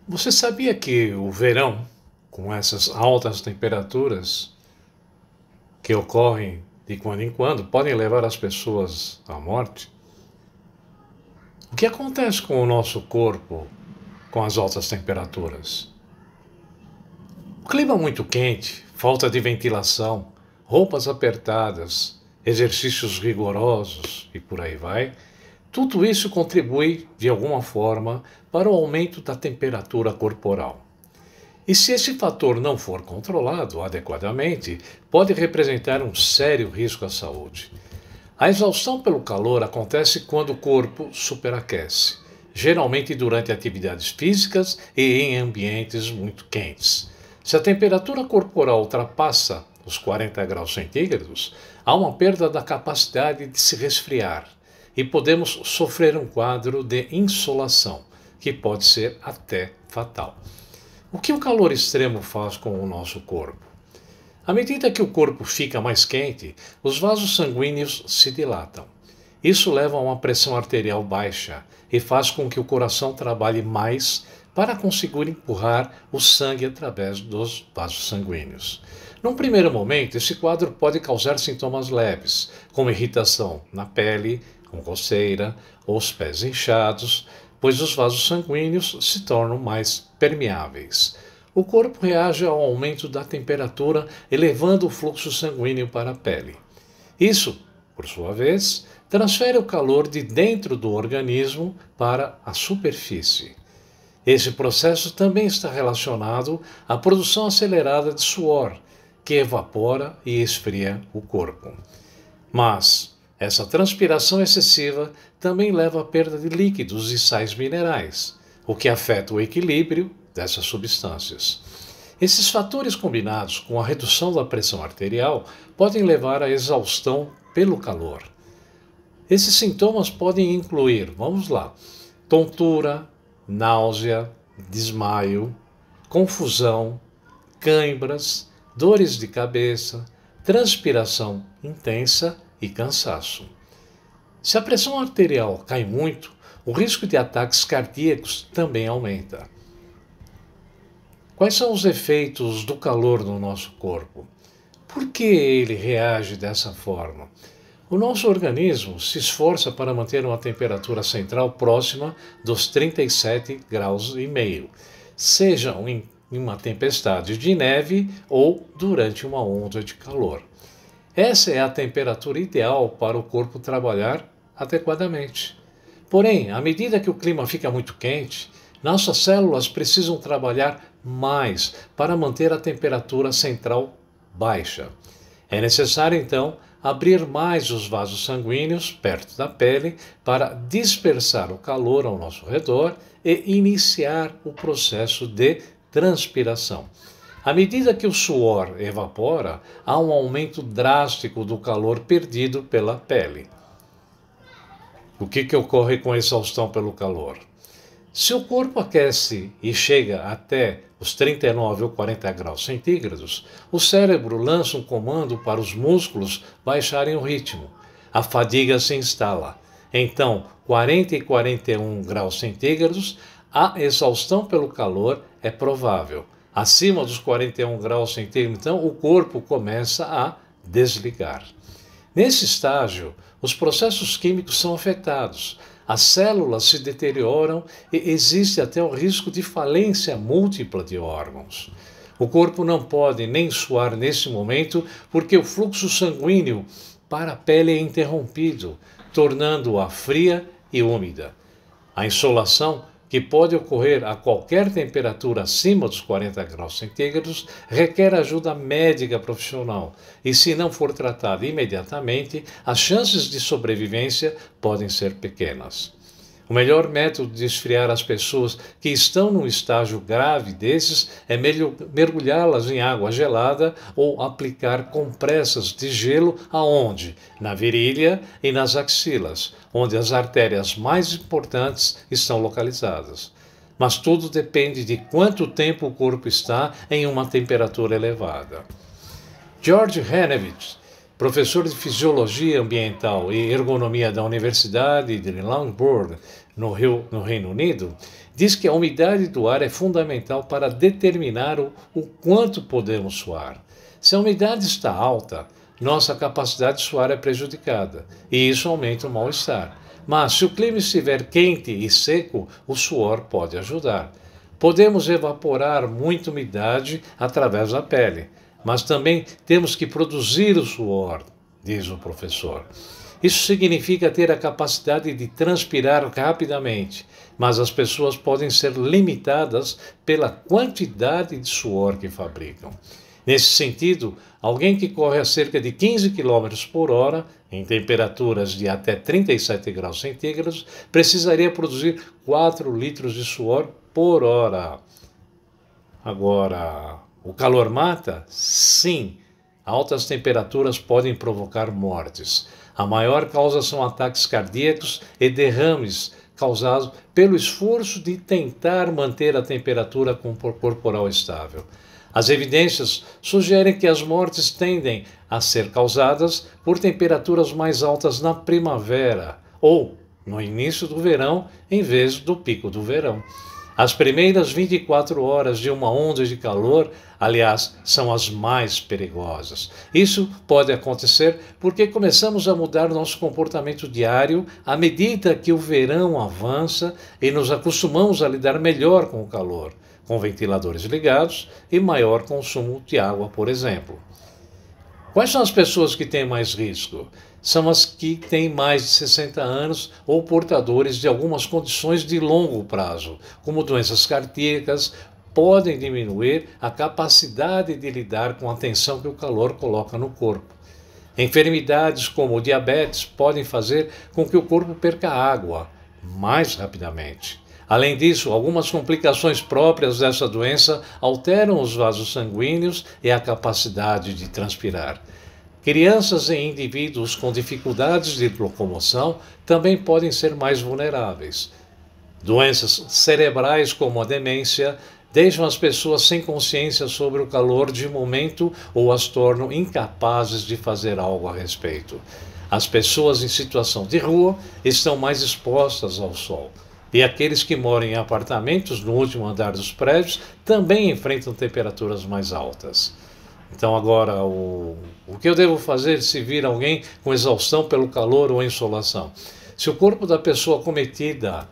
Você sabia que o verão, com essas altas temperaturas que ocorrem de quando em quando, podem levar as pessoas à morte? O que acontece com o nosso corpo com as altas temperaturas? O clima muito quente, falta de ventilação, roupas apertadas, exercícios rigorosos e por aí vai, tudo isso contribui, de alguma forma, para o aumento da temperatura corporal. E se esse fator não for controlado adequadamente, pode representar um sério risco à saúde. A exaustão pelo calor acontece quando o corpo superaquece, geralmente durante atividades físicas e em ambientes muito quentes. Se a temperatura corporal ultrapassa os 40 graus centígrados, há uma perda da capacidade de se resfriar e podemos sofrer um quadro de insolação, que pode ser até fatal. O que o calor extremo faz com o nosso corpo? À medida que o corpo fica mais quente, os vasos sanguíneos se dilatam. Isso leva a uma pressão arterial baixa e faz com que o coração trabalhe mais para conseguir empurrar o sangue através dos vasos sanguíneos. Num primeiro momento, esse quadro pode causar sintomas leves, como irritação na pele, com coceira ou os pés inchados, pois os vasos sanguíneos se tornam mais permeáveis. O corpo reage ao aumento da temperatura, elevando o fluxo sanguíneo para a pele. Isso, por sua vez, transfere o calor de dentro do organismo para a superfície. Esse processo também está relacionado à produção acelerada de suor, que evapora e esfria o corpo. Mas essa transpiração excessiva também leva à perda de líquidos e sais minerais, o que afeta o equilíbrio dessas substâncias. Esses fatores combinados com a redução da pressão arterial podem levar à exaustão pelo calor. Esses sintomas podem incluir, vamos lá, tontura, náusea, desmaio, confusão, cãibras, dores de cabeça, transpiração intensa e cansaço. Se a pressão arterial cai muito, o risco de ataques cardíacos também aumenta. Quais são os efeitos do calor no nosso corpo? Por que ele reage dessa forma? O nosso organismo se esforça para manter uma temperatura central próxima dos 37 graus e meio, seja em uma tempestade de neve ou durante uma onda de calor. Essa é a temperatura ideal para o corpo trabalhar adequadamente. Porém, à medida que o clima fica muito quente, nossas células precisam trabalhar mais para manter a temperatura central baixa. É necessário, então, abrir mais os vasos sanguíneos perto da pele para dispersar o calor ao nosso redor e iniciar o processo de transpiração. À medida que o suor evapora, há um aumento drástico do calor perdido pela pele. O que ocorre com a exaustão pelo calor? Se o corpo aquece e chega até os 39 ou 40 graus centígrados, o cérebro lança um comando para os músculos baixarem o ritmo. A fadiga se instala. Então, 40 e 41 graus centígrados, a exaustão pelo calor é provável. Acima dos 41 graus centígrados, então, o corpo começa a desligar. Nesse estágio, os processos químicos são afetados. As células se deterioram e existe até o risco de falência múltipla de órgãos. O corpo não pode nem suar nesse momento porque o fluxo sanguíneo para a pele é interrompido, tornando-a fria e úmida. A insolação, que pode ocorrer a qualquer temperatura acima dos 40 graus centígrados, requer ajuda médica profissional e, se não for tratada imediatamente, as chances de sobrevivência podem ser pequenas. O melhor método de esfriar as pessoas que estão num estágio grave desses é mergulhá-las em água gelada ou aplicar compressas de gelo aonde? Na virilha e nas axilas, onde as artérias mais importantes estão localizadas. Mas tudo depende de quanto tempo o corpo está em uma temperatura elevada. George Hrenovitch professor de Fisiologia Ambiental e Ergonomia da Universidade de Loughborough, no Reino Unido, diz que a umidade do ar é fundamental para determinar o quanto podemos suar. Se a umidade está alta, nossa capacidade de suar é prejudicada, e isso aumenta o mal-estar. Mas se o clima estiver quente e seco, o suor pode ajudar. Podemos evaporar muita umidade através da pele, mas também temos que produzir o suor, diz o professor. Isso significa ter a capacidade de transpirar rapidamente, mas as pessoas podem ser limitadas pela quantidade de suor que fabricam. Nesse sentido, alguém que corre a cerca de 15 km por hora, em temperaturas de até 37 graus centígrados, precisaria produzir 4 litros de suor por hora. Agora, o calor mata? Sim. Altas temperaturas podem provocar mortes. A maior causa são ataques cardíacos e derrames causados pelo esforço de tentar manter a temperatura corporal estável. As evidências sugerem que as mortes tendem a ser causadas por temperaturas mais altas na primavera ou no início do verão, em vez do pico do verão. As primeiras 24 horas de uma onda de calor, aliás, são as mais perigosas. Isso pode acontecer porque começamos a mudar nosso comportamento diário à medida que o verão avança e nos acostumamos a lidar melhor com o calor, com ventiladores ligados e maior consumo de água, por exemplo. Quais são as pessoas que têm mais risco? São as que têm mais de 60 anos ou portadores de algumas condições de longo prazo, como doenças cardíacas, podem diminuir a capacidade de lidar com a tensão que o calor coloca no corpo. Enfermidades como o diabetes podem fazer com que o corpo perca água mais rapidamente. Além disso, algumas complicações próprias dessa doença alteram os vasos sanguíneos e a capacidade de transpirar. Crianças e indivíduos com dificuldades de locomoção também podem ser mais vulneráveis. Doenças cerebrais como a demência deixam as pessoas sem consciência sobre o calor de momento ou as tornam incapazes de fazer algo a respeito. As pessoas em situação de rua estão mais expostas ao sol. E aqueles que moram em apartamentos no último andar dos prédios também enfrentam temperaturas mais altas. Então agora, o que eu devo fazer se vir alguém com exaustão pelo calor ou insolação? Se o corpo da pessoa cometida,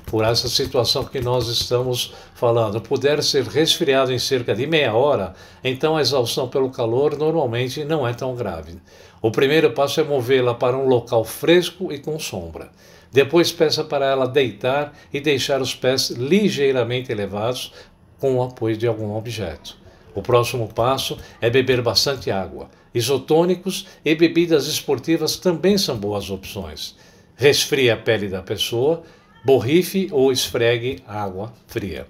por essa situação que nós estamos falando, puder ser resfriado em cerca de meia hora, então a exaustão pelo calor normalmente não é tão grave. O primeiro passo é movê-la para um local fresco e com sombra. Depois peça para ela deitar e deixar os pés ligeiramente elevados com o apoio de algum objeto. O próximo passo é beber bastante água. Isotônicos e bebidas esportivas também são boas opções. Resfrie a pele da pessoa, borrife ou esfregue água fria.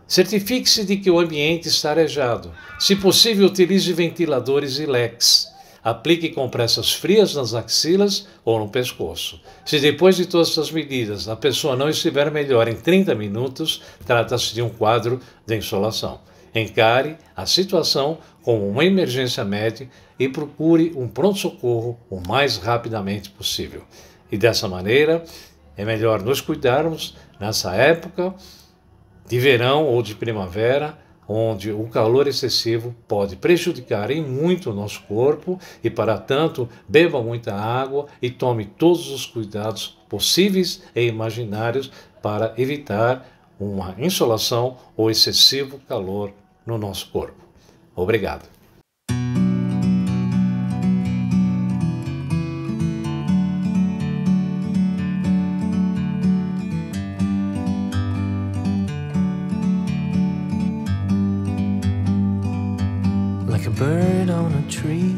Certifique-se de que o ambiente está arejado. Se possível, utilize ventiladores e leques. Aplique compressas frias nas axilas ou no pescoço. Se depois de todas essas medidas a pessoa não estiver melhor em 30 minutos, trata-se de um quadro de insolação. Encare a situação como uma emergência médica e procure um pronto-socorro o mais rapidamente possível. E dessa maneira, é melhor nos cuidarmos nessa época de verão ou de primavera, onde o calor excessivo pode prejudicar em muito o nosso corpo e, para tanto, beba muita água e tome todos os cuidados possíveis e imaginários para evitar uma insolação ou excessivo calor no nosso corpo. Obrigado. Like a bird on a tree,